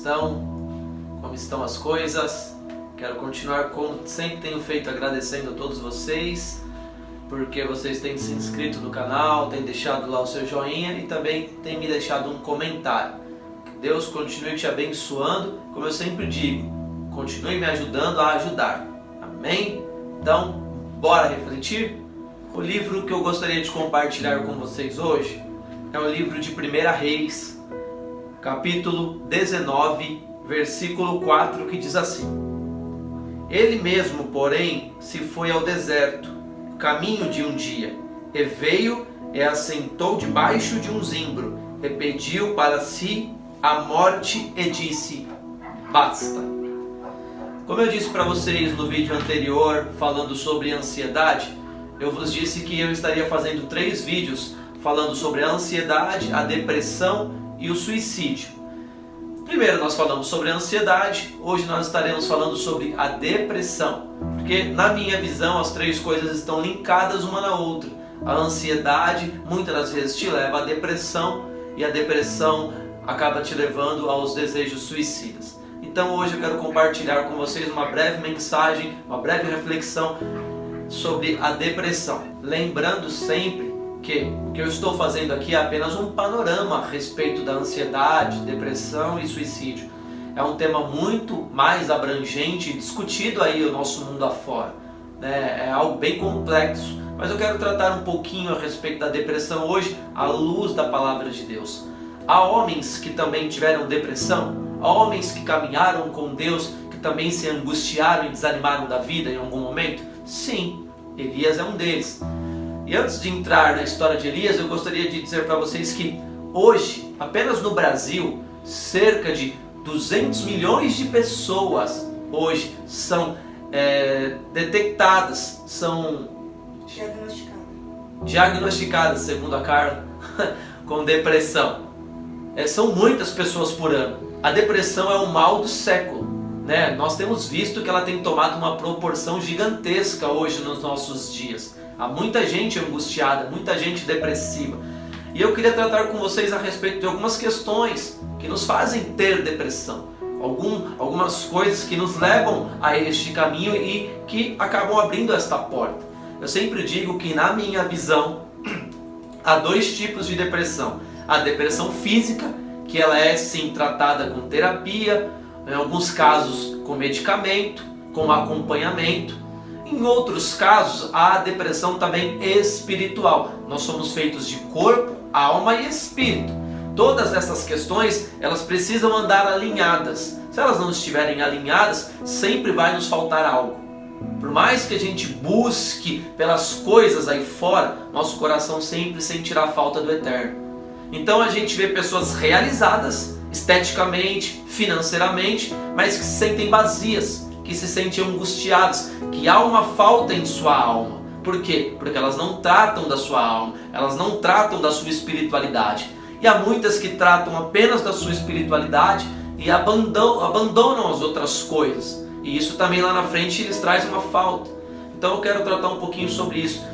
estão? Como estão as coisas? Quero continuar como sempre tenho feito, agradecendo a todos vocês, porque vocês têm se inscrito no canal, têm deixado lá o seu joinha e também têm me deixado um comentário. Que Deus continue te abençoando, como eu sempre digo, continue me ajudando a ajudar. Amém? Então, bora refletir? O livro que eu gostaria de compartilhar com vocês hoje é o livro de 1 Reis, capítulo 19, versículo 4, que diz assim: Ele mesmo, porém, se foi ao deserto, caminho de um dia, e veio e assentou debaixo de um zimbro, e pediu para si a morte e disse: basta. Como eu disse para vocês no vídeo anterior, falando sobre ansiedade, eu vos disse que eu estaria fazendo 3 vídeos falando sobre a ansiedade, a depressão e o suicídio. Primeiro nós falamos sobre a ansiedade, hoje nós estaremos falando sobre a depressão, porque na minha visão as 3 coisas estão linkadas uma na outra. A ansiedade muitas das vezes te leva à depressão e a depressão acaba te levando aos desejos suicidas. Então hoje eu quero compartilhar com vocês uma breve mensagem, uma breve reflexão sobre a depressão. Lembrando sempre que o que eu estou fazendo aqui é apenas um panorama a respeito da ansiedade, depressão e suicídio. É um tema muito mais abrangente e discutido aí no nosso mundo afora, né? É algo bem complexo, mas eu quero tratar um pouquinho a respeito da depressão hoje à luz da palavra de Deus. Há homens que também tiveram depressão, há homens que caminharam com Deus, que também se angustiaram e desanimaram da vida em algum momento. Sim, Elias é um deles. E antes de entrar na história de Elias, eu gostaria de dizer para vocês que hoje, apenas no Brasil, cerca de 200 milhões de pessoas hoje são detectadas, são diagnosticadas, segundo a Carla, com depressão. São muitas pessoas por ano. A depressão é o mal do século, né? Nós temos visto que ela tem tomado uma proporção gigantesca hoje nos nossos dias. Há muita gente angustiada, muita gente depressiva. E eu queria tratar com vocês a respeito de algumas questões que nos fazem ter depressão. Algumas coisas que nos levam a este caminho e que acabam abrindo esta porta. Eu sempre digo que, na minha visão, há 2 tipos de depressão. A depressão física, que ela é sim tratada com terapia, em alguns casos com medicamento, com acompanhamento. Em outros casos, há a depressão também espiritual. Nós somos feitos de corpo, alma e espírito. Todas essas questões, elas precisam andar alinhadas. Se elas não estiverem alinhadas, sempre vai nos faltar algo. Por mais que a gente busque pelas coisas aí fora, nosso coração sempre sentirá falta do eterno. Então a gente vê pessoas realizadas, esteticamente, financeiramente, mas que se sentem vazias, que se sentem angustiadas, que há uma falta em sua alma. Por quê? Porque elas não tratam da sua alma, elas não tratam da sua espiritualidade. E há muitas que tratam apenas da sua espiritualidade e abandonam as outras coisas. E isso também lá na frente lhes traz uma falta. Então eu quero tratar um pouquinho sobre isso.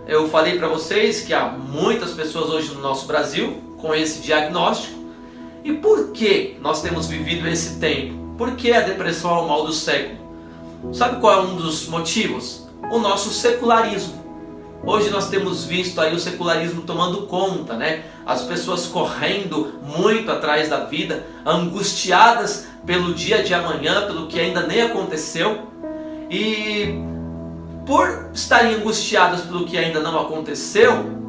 Eu falei para vocês que há muitas pessoas hoje no nosso Brasil com esse diagnóstico. E por que nós temos vivido esse tempo? Por que a depressão é o mal do século? Sabe qual é um dos motivos? O nosso secularismo. Hoje nós temos visto aí o secularismo tomando conta, né? As pessoas correndo muito atrás da vida, angustiadas pelo dia de amanhã, pelo que ainda nem aconteceu. E por estarem angustiadas pelo que ainda não aconteceu,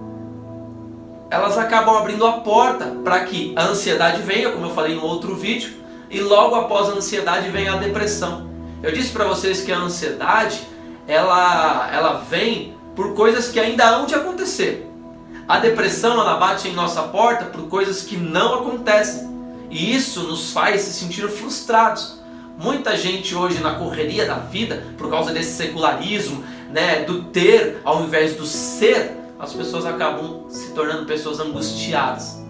elas acabam abrindo a porta para que a ansiedade venha, como eu falei no outro vídeo, e logo após a ansiedade vem a depressão. Eu disse para vocês que a ansiedade, ela vem por coisas que ainda hão de acontecer. A depressão, ela bate em nossa porta por coisas que não acontecem. E isso nos faz se sentir frustrados. Muita gente hoje na correria da vida, por causa desse secularismo, né, do ter ao invés do ser, as pessoas acabam se tornando pessoas angustiadas.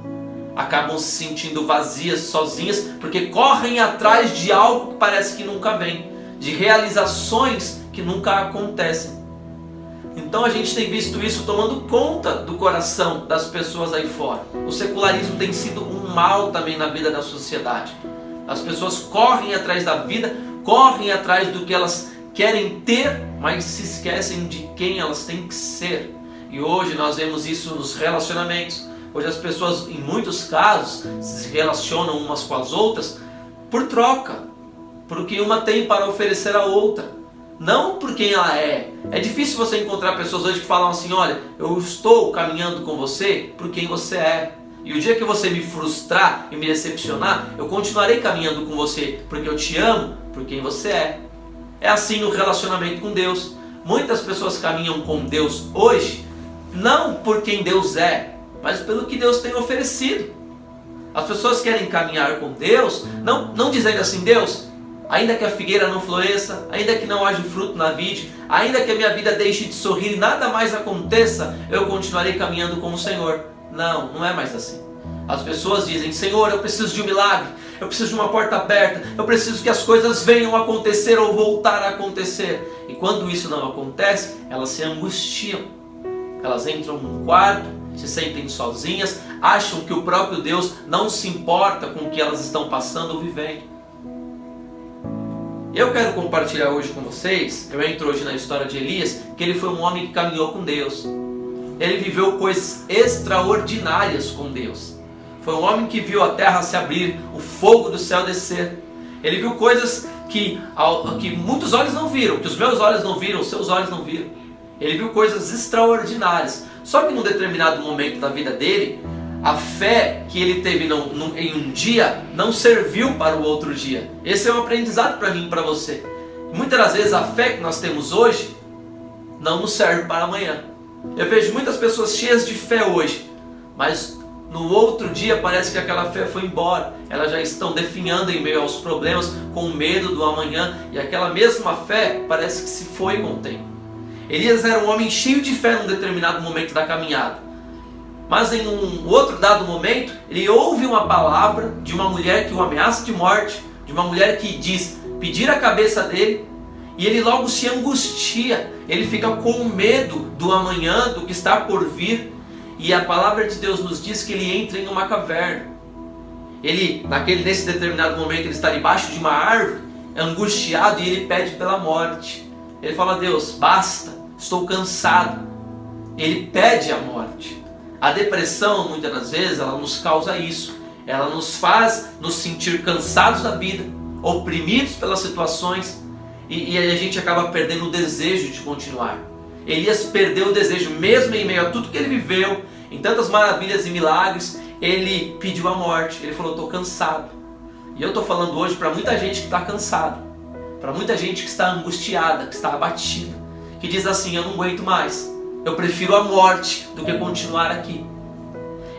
Acabam se sentindo vazias, sozinhas, porque correm atrás de algo que parece que nunca vem, de realizações que nunca acontecem. Então a gente tem visto isso tomando conta do coração das pessoas aí fora. O secularismo tem sido um mal também na vida da sociedade. As pessoas correm atrás da vida, correm atrás do que elas querem ter, mas se esquecem de quem elas têm que ser. E hoje nós vemos isso nos relacionamentos. Hoje as pessoas, em muitos casos, se relacionam umas com as outras por troca, por que uma tem para oferecer à outra, não por quem ela é. É difícil você encontrar pessoas hoje que falam assim: olha, eu estou caminhando com você por quem você é. E o dia que você me frustrar e me decepcionar, eu continuarei caminhando com você, porque eu te amo por quem você é. É assim no relacionamento com Deus. Muitas pessoas caminham com Deus hoje, não por quem Deus é, mas pelo que Deus tem oferecido. As pessoas querem caminhar com Deus, não dizendo assim: Deus, ainda que a figueira não floresça, ainda que não haja fruto na vide, ainda que a minha vida deixe de sorrir e nada mais aconteça, eu continuarei caminhando com o Senhor. Não é mais assim. As pessoas dizem: Senhor, eu preciso de um milagre, eu preciso de uma porta aberta, eu preciso que as coisas venham a acontecer ou voltar a acontecer. E quando isso não acontece, elas se angustiam. Elas entram num quarto, se sentem sozinhas, acham que o próprio Deus não se importa com o que elas estão passando ou vivendo. Eu quero compartilhar hoje com vocês, eu entro hoje na história de Elias, que ele foi um homem que caminhou com Deus. Ele viveu coisas extraordinárias com Deus. Foi um homem que viu a terra se abrir, o fogo do céu descer. Ele viu coisas que muitos olhos não viram, que os meus olhos não viram, os seus olhos não viram. Ele viu coisas extraordinárias. Só que num determinado momento da vida dele, a fé que ele teve em um dia não serviu para o outro dia. Esse é um aprendizado para mim e para você. Muitas das vezes a fé que nós temos hoje não nos serve para amanhã. Eu vejo muitas pessoas cheias de fé hoje, mas no outro dia parece que aquela fé foi embora. Elas já estão definhando em meio aos problemas, com medo do amanhã, e aquela mesma fé parece que se foi com o tempo. Elias era um homem cheio de fé num determinado momento da caminhada. Mas em um outro dado momento, ele ouve uma palavra de uma mulher que o ameaça de morte, de uma mulher que diz pedir a cabeça dele, e ele logo se angustia, ele fica com medo do amanhã, do que está por vir, e a palavra de Deus nos diz que ele entra em uma caverna. Ele, nesse determinado momento, ele está debaixo de uma árvore, angustiado, e ele pede pela morte. Ele fala: Deus, basta, estou cansado. Ele pede a morte. A depressão, muitas das vezes, ela nos causa isso. Ela nos faz nos sentir cansados da vida, oprimidos pelas situações, e a gente acaba perdendo o desejo de continuar. Elias perdeu o desejo, mesmo em meio a tudo que ele viveu, em tantas maravilhas e milagres, ele pediu a morte. Ele falou: estou cansado. E eu estou falando hoje para muita gente que está cansado, para muita gente que está angustiada, que está abatida, que diz assim: eu não aguento mais, eu prefiro a morte do que continuar aqui.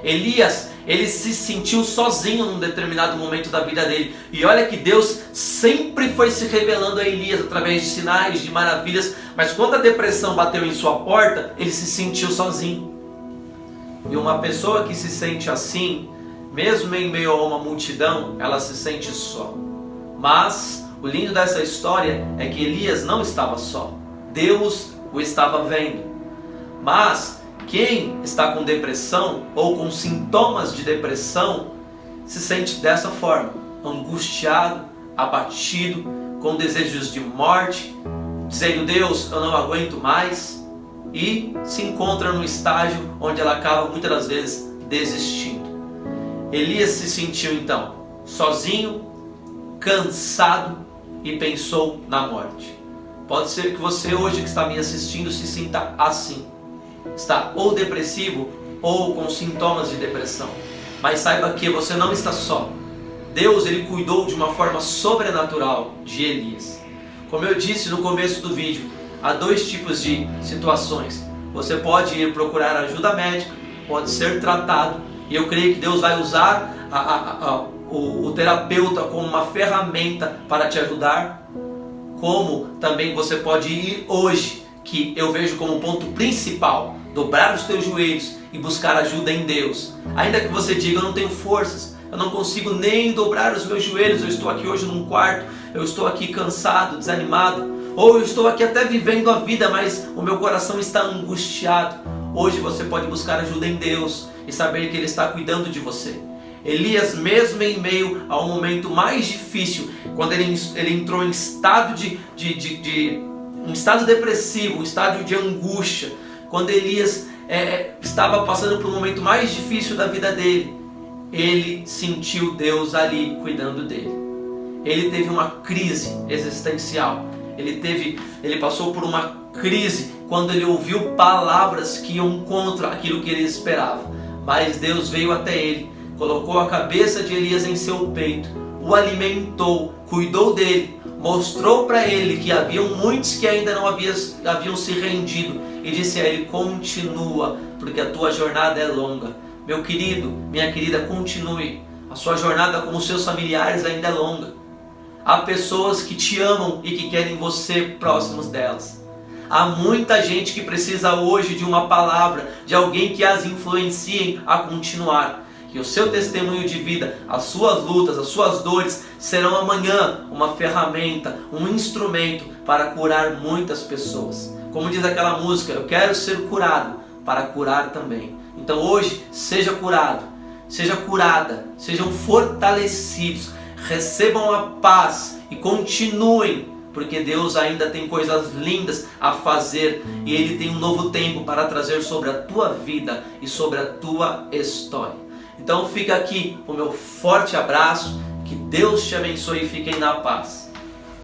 Elias, ele se sentiu sozinho num determinado momento da vida dele. E olha que Deus sempre foi se revelando a Elias através de sinais, de maravilhas. Mas quando a depressão bateu em sua porta, ele se sentiu sozinho. E uma pessoa que se sente assim, mesmo em meio a uma multidão, ela se sente só. Mas o lindo dessa história é que Elias não estava só. Deus o estava vendo. Mas quem está com depressão ou com sintomas de depressão se sente dessa forma, angustiado, abatido, com desejos de morte, dizendo: Deus, eu não aguento mais, e se encontra no estágio onde ela acaba muitas das vezes desistindo. Elias se sentiu então sozinho, cansado e pensou na morte. Pode ser que você hoje que está me assistindo se sinta assim. Está ou depressivo ou com sintomas de depressão. Mas saiba que você não está só. Deus, ele cuidou de uma forma sobrenatural de Elias. Como eu disse no começo do vídeo, há dois tipos de situações. Você pode ir procurar ajuda médica, pode ser tratado, e eu creio que Deus vai usar o terapeuta como uma ferramenta para te ajudar. Como também você pode ir hoje, que eu vejo como ponto principal, dobrar os teus joelhos e buscar ajuda em Deus. Ainda que você diga: eu não tenho forças, eu não consigo nem dobrar os meus joelhos, eu estou aqui hoje num quarto, eu estou aqui cansado, desanimado, ou eu estou aqui até vivendo a vida, mas o meu coração está angustiado. Hoje você pode buscar ajuda em Deus e saber que Ele está cuidando de você. Elias, mesmo em meio ao momento mais difícil, quando ele entrou em estado um estado depressivo, um estado de angústia, quando Elias estava passando por um momento mais difícil da vida dele, ele sentiu Deus ali cuidando dele. Ele teve uma crise existencial. Ele passou por uma crise quando ele ouviu palavras que iam contra aquilo que ele esperava. Mas Deus veio até ele, colocou a cabeça de Elias em seu peito, o alimentou, cuidou dele, mostrou para ele que haviam muitos que ainda não haviam se rendido e disse a ele: continua, porque a tua jornada é longa. Meu querido, minha querida, continue. A sua jornada com os seus familiares ainda é longa. Há pessoas que te amam e que querem você próximos delas. Há muita gente que precisa hoje de uma palavra, de alguém que as influencie a continuar. Que o seu testemunho de vida, as suas lutas, as suas dores serão amanhã uma ferramenta, um instrumento para curar muitas pessoas. Como diz aquela música: eu quero ser curado para curar também. Então hoje, seja curado, seja curada, sejam fortalecidos, recebam a paz e continuem, porque Deus ainda tem coisas lindas a fazer e Ele tem um novo tempo para trazer sobre a tua vida e sobre a tua história. Então fica aqui o meu forte abraço, que Deus te abençoe e fiquem na paz.